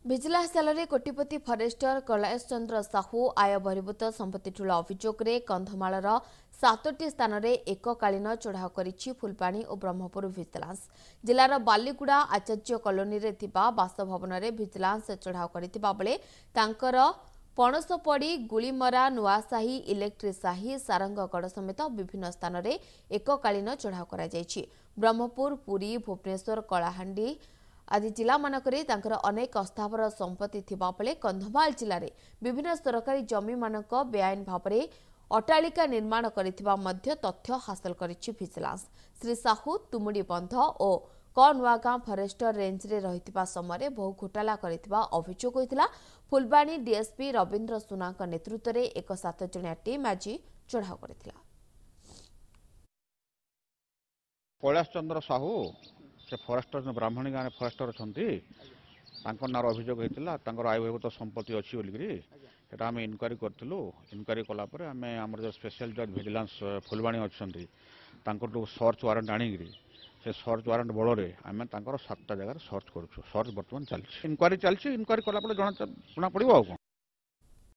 Vigilance ଜାଲରେ କୋଟିପତି forester Kailash Chandra Sahu ଆୟ ବହିର୍ଭୂତ ସମ୍ପତ୍ତି ଠୁଳ ଅଭିଯୋଗରେ କନ୍ଧମାଳର 7ଟି ସ୍ଥାନରେ ଏକକାଳୀନ ଚଢ଼ାଉ କରିଛି ଫୁଲବାଣୀ ଓ ବ୍ରହ୍ମପୁର ଭିଜିଲାନ୍ସ। ଜିଲ୍ଲାର ବାଲିଗୁଡ଼ା ଆଚାର୍ଯ୍ୟ କଲୋନୀରେ ଥିବା ବାସଭବନରେ ଭିଜିଲାନ୍ସ ଚଢ଼ାଉ କରିଥିବା ବେଳେ ତାଙ୍କର ପଣସପଡ଼ି, ଗୁଳିମରା, ନୂଆସାହି, ଇଲେକ୍ଟ୍ରି ସାହି, ସାରଙ୍ଗଗଡ଼ ସମେତ ବିଭିନ୍ନ ସ୍ଥାନରେ ଏକକାଳୀନ ଚଢ଼ାଉ କରାଯାଇଛି। ବ୍ରହ୍ମପୁର, ପୁରୀ, ଭୁବନେଶ୍ୱର, କଳାହାଣ୍ଡି ଆଦି ଜିଲ୍ଲାମାନଙ୍କରେ ତାଙ୍କର ଅନେକ ଅସ୍ଥାବର ସମ୍ପତ୍ତି ଥିବା ବେଳେ କନ୍ଧମାଳ ଜିଲ୍ଲାରେ ବିଭିନ୍ନ ସରକାରୀ ଜମିମାନଙ୍କ ବେଆଇନ ଭାବରେ ଅଟ୍ଟାଳିକା ନିର୍ମାଣ କରିଥିବା ମଧ୍ୟ ତଥ୍ୟ ହାସଲ କରିଛି ଭିଜିଲାନ୍ସ। ଶ୍ରୀ ସାହୁ ତୁମୁଡ଼ି ବନ୍ଧ ଓ ନୂଆଗାଁ ଫରେଷ୍ଟର ରେଞ୍ଜରେ ରହିଥିବା ସମୟରେ ବହୁ ଘୋଟାଲା କରିଥିବା ଅଭିଯୋଗ ହୋଇଥିଲା। ଫୁଲବାଣୀ ଡିଏସ୍ପି ରବୀନ୍ଦ୍ର ସୁନାଙ୍କ ନେତୃତ୍ୱରେ ଏକ 7 ଜଣିଆ ଟିମ୍ ଆଜି ଚଢ଼ାଉ କରିଥିଲା। କୈଳାସ ଚନ୍ଦ୍ର ସାହୁ से फरेस्टर ब्राह्मणी गाँव फरेस्टर अच्छा नार अभियोग होता आय बहिर्भूत संपत्ति अच्छी बोलिकी आम इनक्वारी करूँ। इनक्वारी कलापर आम आम जो स्पेशल जज भिजिलांस फुलबाणी अच्छा सर्च वारंट आणिकी से सर्च वारंट बल आम 7टा जगह सर्च करुँ। सर्च बर्तमान चलती इनक्वारी कलापर जना पड़ा।